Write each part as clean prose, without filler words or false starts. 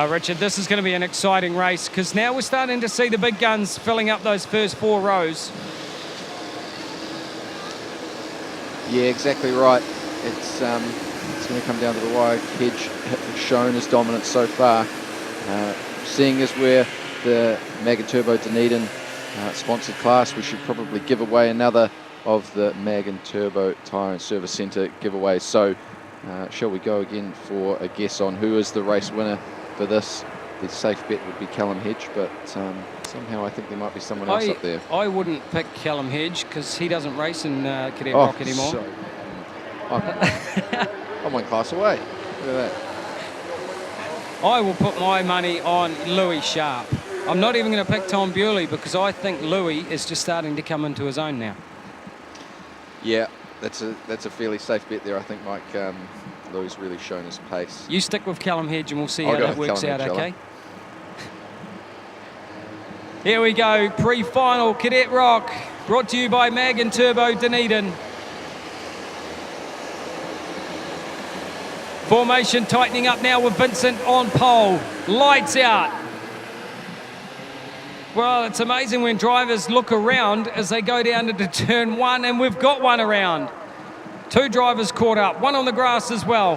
Richard, this is going to be an exciting race because now we're starting to see the big guns filling up those first 4 rows. Yeah, exactly right. It's going to come down to the wire. Hedge shown as dominant so far. Seeing as we're the Mag and Turbo Dunedin sponsored class, we should probably give away another of the Mag and Turbo Tyre and Service Centre giveaways. So shall we go again for a guess on who is the race winner for this? The safe bet would be Callum Hedge, but somehow I think there might be someone else up there. I wouldn't pick Callum Hedge because he doesn't race in Cadet ROK anymore. Sorry. I'm one class away. Look at that. I will put my money on Louis Sharp. I'm not even going to pick Tom Bewley because I think Louis is just starting to come into his own now. Yeah, that's a fairly safe bet there. I think Mike Louis really shown his pace. You stick with Callum Hedge and we'll see how that works out, okay? Here we go, pre-final Cadet ROK, brought to you by Mag and Turbo Dunedin. Formation tightening up now with Vincent on pole. Lights out. Well, it's amazing when drivers look around as they go down into turn 1, and we've got one around. 2 drivers caught up, one on the grass as well.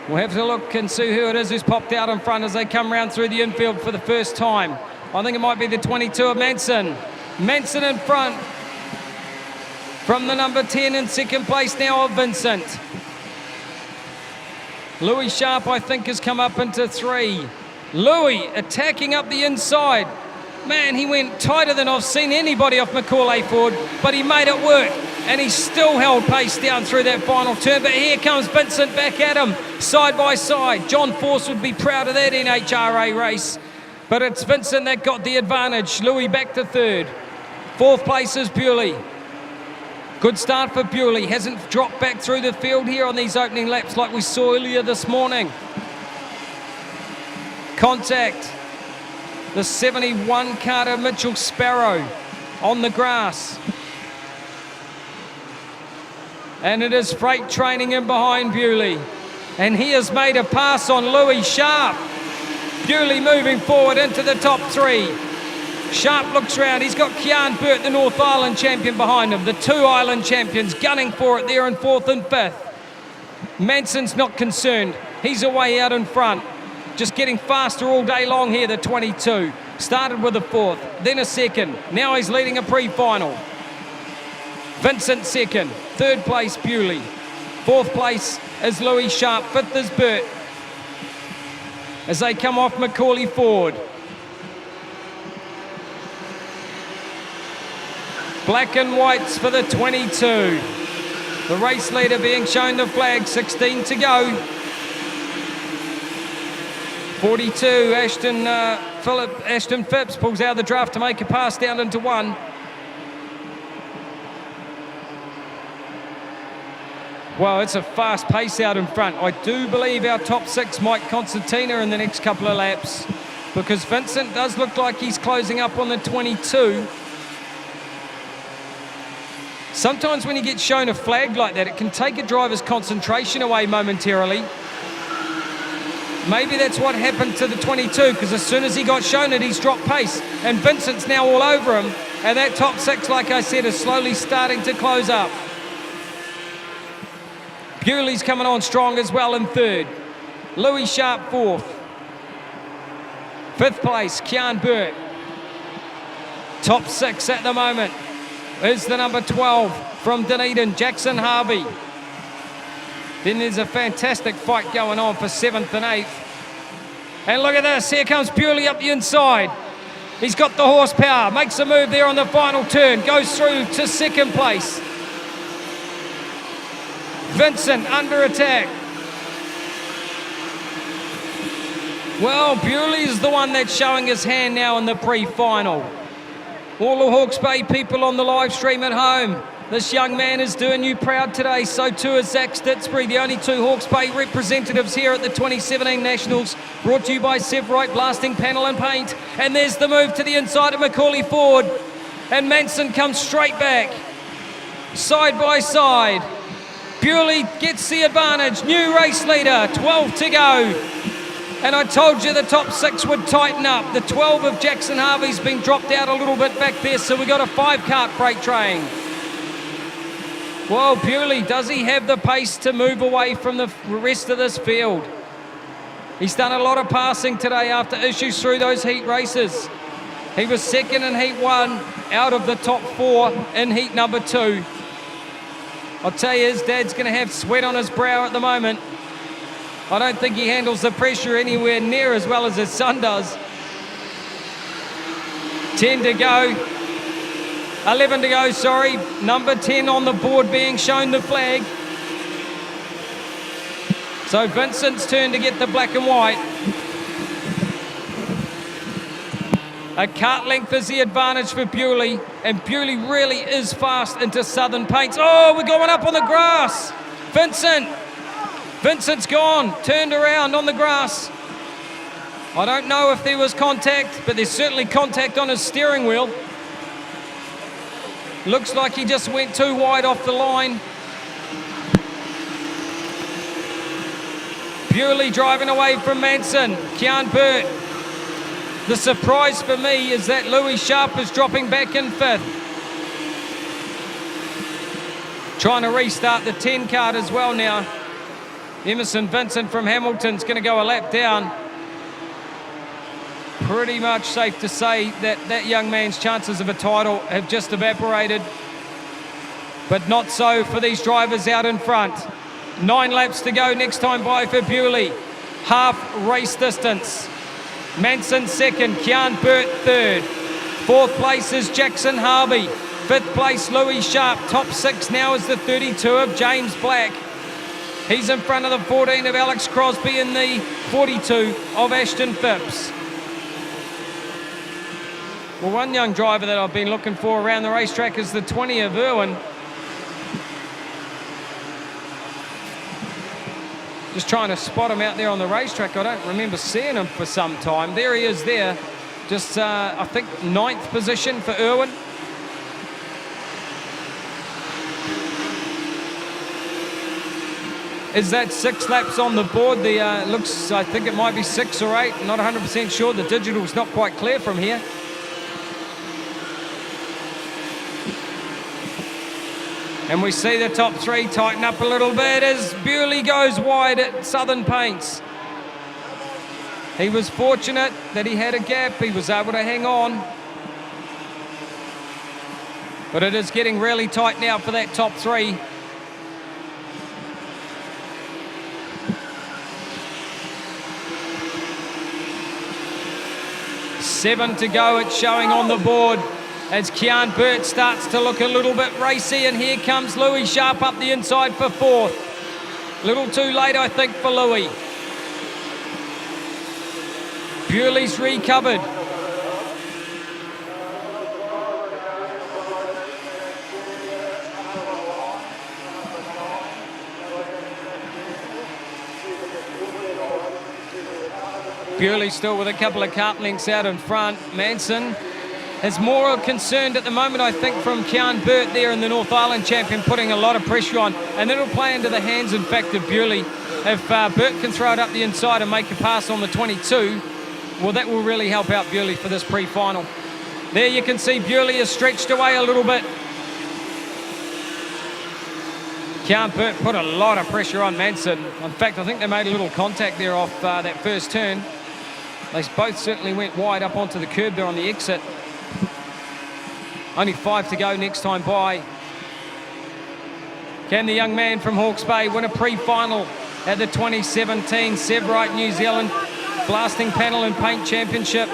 We'll have to look and see who it is who's popped out in front as they come round through the infield for the first time. I think it might be the 22 of Manson. Manson in front from the number 10 in second place now of Vincent. Louis Sharp, I think, has come up into 3. Louis attacking up the inside. Man, he went tighter than I've seen anybody off Macaulay Ford, but he made it work. And he still held pace down through that final turn. But here comes Vincent back at him, side by side. John Force would be proud of that NHRA race. But it's Vincent that got the advantage. Louis back to 3rd. 4th place is Bewley. Good start for Bewley. Hasn't dropped back through the field here on these opening laps like we saw earlier this morning. Contact. The 71 Carter Mitchell Sparrow on the grass. And it is Freight Training in behind Bewley. And he has made a pass on Louis Sharp. Bewley moving forward into the top 3. Sharp looks round. He's got Kian Burt, the North Island champion, behind him. The 2 Island champions gunning for it there in 4th and 5th. Manson's not concerned. He's away out in front. Just getting faster all day long here, the 22. Started with a 4th, then a 2nd. Now he's leading a pre-final. Vincent 2nd, 3rd place Bewley. 4th place is Louis Sharp, 5th is Burt. As they come off Macaulay Ford. Black and whites for the 22. The race leader being shown the flag, 16 to go. 42, Ashton Phipps pulls out of the draft to make a pass down into 1. Well, it's a fast pace out in front. I do believe our top 6 might concertina in the next couple of laps because Vincent does look like he's closing up on the 22. Sometimes when you get shown a flag like that, it can take a driver's concentration away momentarily. Maybe that's what happened to the 22, because as soon as he got shown it, he's dropped pace. And Vincent's now all over him. And that top 6, like I said, is slowly starting to close up. Bewley's coming on strong as well in 3rd. Louis Sharp 4th. 5th place, Kian Burt. Top 6 at the moment is the number 12 from Dunedin, Jackson Harvey. Then there's a fantastic fight going on for 7th and 8th. And look at this, here comes Bewley up the inside. He's got the horsepower, makes a move there on the final turn, goes through to 2nd place. Vincent under attack. Well, Bewley's the one that's showing his hand now in the pre-final. All the Hawke's Bay people on the live stream at home, this young man is doing you proud today. So too is Zach Stitzbury, the only 2 Hawke's Bay representatives here at the 2017 Nationals. Brought to you by Sevrite Blasting Panel and Paint. And there's the move to the inside of Macaulay Ford. And Manson comes straight back. Side by side. Bewley gets the advantage. New race leader, 12 to go. And I told you the top 6 would tighten up. The 12 of Jackson Harvey's been dropped out a little bit back there, so we got a 5-cart freight train. Well, Bewley, does he have the pace to move away from the rest of this field? He's done a lot of passing today after issues through those heat races. He was second in heat 1 out of the top 4 in heat number 2. I'll tell you, his dad's going to have sweat on his brow at the moment. I don't think he handles the pressure anywhere near as well as his son does. 10 to go. 11 to go, sorry. Number 10 on the board being shown the flag. So Vincent's turn to get the black and white. A cart length is the advantage for Bewley, and Bewley really is fast into Southern Paints. Oh, we're going up on the grass. Vincent's gone, turned around on the grass. I don't know if there was contact, but there's certainly contact on his steering wheel. Looks like he just went too wide off the line. Bewley driving away from Manson. Kian Burt. The surprise for me is that Louis Sharp is dropping back in 5th. Trying to restart the 10 card as well now. Emerson Vincent from Hamilton's going to go a lap down. Pretty much safe to say that that young man's chances of a title have just evaporated. But not so for these drivers out in front. 9 laps to go next time by for Bewley. Half race distance. Manson second, Kian Burt third. 4th place is Jackson Harvey. 5th place Louis Sharp. Top 6 now is the 32 of James Black. He's in front of the 14 of Alex Crosby and the 42 of Ashton Phipps. Well, one young driver that I've been looking for around the racetrack is the 20 of Irwin. Just trying to spot him out there on the racetrack. I don't remember seeing him for some time. There he is there. Just, I think, 9th position for Irwin. Is that 6 laps on the board? The looks, I think it might be 6 or 8. Not 100% sure. The digital's not quite clear from here. And we see the top 3 tighten up a little bit as Bewley goes wide at Southern Paints. He was fortunate that he had a gap. He was able to hang on. But it is getting really tight now for that top 3. Seven to go, it's showing on the board as Kian Burt starts to look a little bit racy, and here comes Louis Sharp up the inside for 4th. A little too late, I think, for Louis. Bewley's recovered. Bewley still with a couple of cart lengths out in front. Manson is more concerned at the moment, I think, from Kian Burt there in the North Island champion, putting a lot of pressure on. And it'll play into the hands, in fact, of Bewley. If Burt can throw it up the inside and make a pass on the 22, well, that will really help out Bewley for this pre-final. There you can see Bewley is stretched away a little bit. Kian Burt put a lot of pressure on Manson. In fact, I think they made a little contact there off that first turn. They both certainly went wide up onto the curb there on the exit. Only 5 to go next time by. Can the young man from Hawke's Bay win a pre-final at the 2017 Severite New Zealand Blasting Panel and Paint Championship?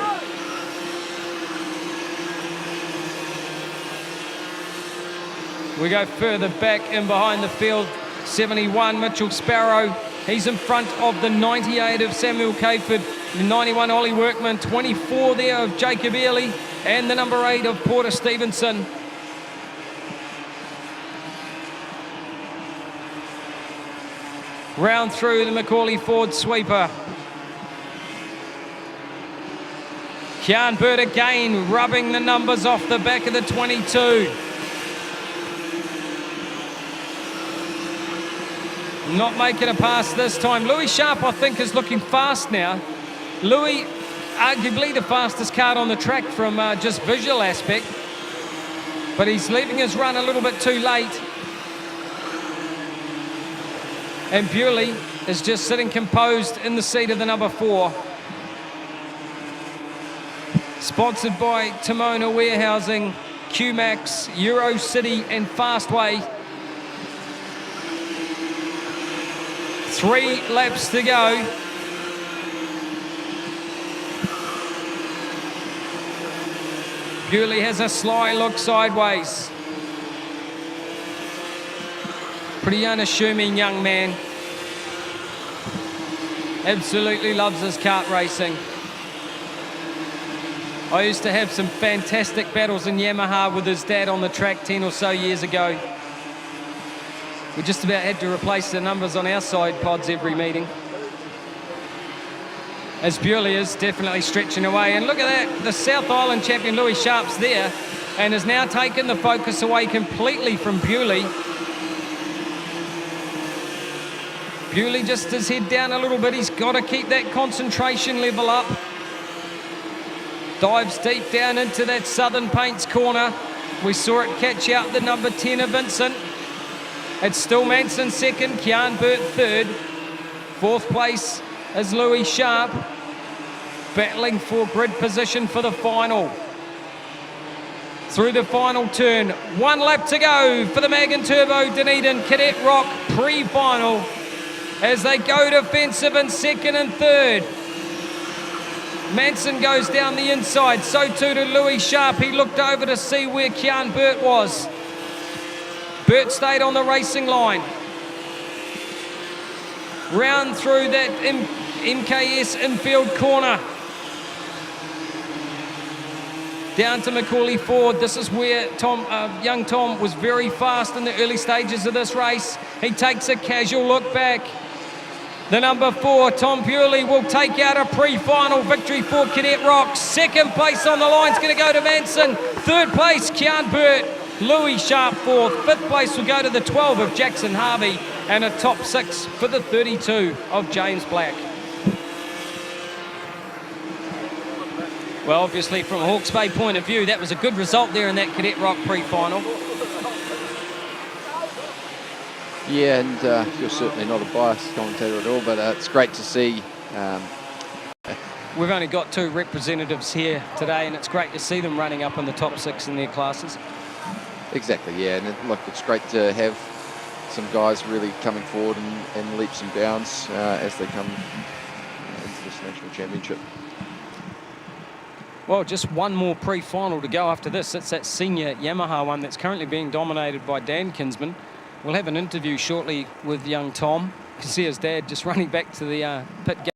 We go further back in behind the field. 71, Mitchell Sparrow. He's in front of the 98 of Samuel Cayford, the 91 Ollie Workman, 24 there of Jacob Earley, and the number 8 of Porter Stevenson. Round through the Macaulay Ford sweeper. Kian Burt again rubbing the numbers off the back of the 22. Not making a pass this time. Louis Sharp, I think, is looking fast now. Louis, arguably the fastest card on the track from just visual aspect, but he's leaving his run a little bit too late. And Bewley is just sitting composed in the seat of the number 4. Sponsored by Timona Warehousing, QMax, Eurocity and Fastway. 3 laps to go. Bewley has a sly look sideways. Pretty unassuming young man. Absolutely loves his kart racing. I used to have some fantastic battles in Yamaha with his dad on the track 10 or so years ago. We just about had to replace the numbers on our side pods every meeting. As Bewley is definitely stretching away. And look at that, the South Island champion Louis Sharp's there and has now taken the focus away completely from Bewley. Bewley just his head down a little bit. He's got to keep that concentration level up. Dives deep down into that Southern Paints corner. We saw it catch out the number 10 of Vincent. It's still Manson second, Kian Burt third. 4th place is Louis Sharp, battling for grid position for the final. Through the final turn, 1 lap to go for the Mag Turbo Dunedin Cadet ROK pre-final as they go defensive in 2nd and 3rd. Manson goes down the inside, so too did Louis Sharp. He looked over to see where Kian Burt was. Burt stayed on the racing line. Round through that MKS infield corner. Down to Macaulay Ford. This is where young Tom was very fast in the early stages of this race. He takes a casual look back. The number 4, Tom Bewley, will take out a pre-final victory for Cadet ROK. 2nd place on the line is going to go to Manson. 3rd place, Kian Burt. Louis Sharp 4th. 5th place will go to the 12 of Jackson Harvey. And a top 6 for the 32 of James Black. Well, obviously from a Hawke's Bay point of view, that was a good result there in that Cadet ROK pre-final. Yeah, and you're certainly not a biased commentator at all, but it's great to see. We've only got 2 representatives here today, and it's great to see them running up in the top 6 in their classes. Exactly, yeah, and look, it's great to have some guys really coming forward and leaps and bounds as they come into this national championship. Well, just one more pre-final to go after this. It's that senior Yamaha one that's currently being dominated by Dan Kinsman. We'll have an interview shortly with young Tom. You can see his dad just running back to the pit gate.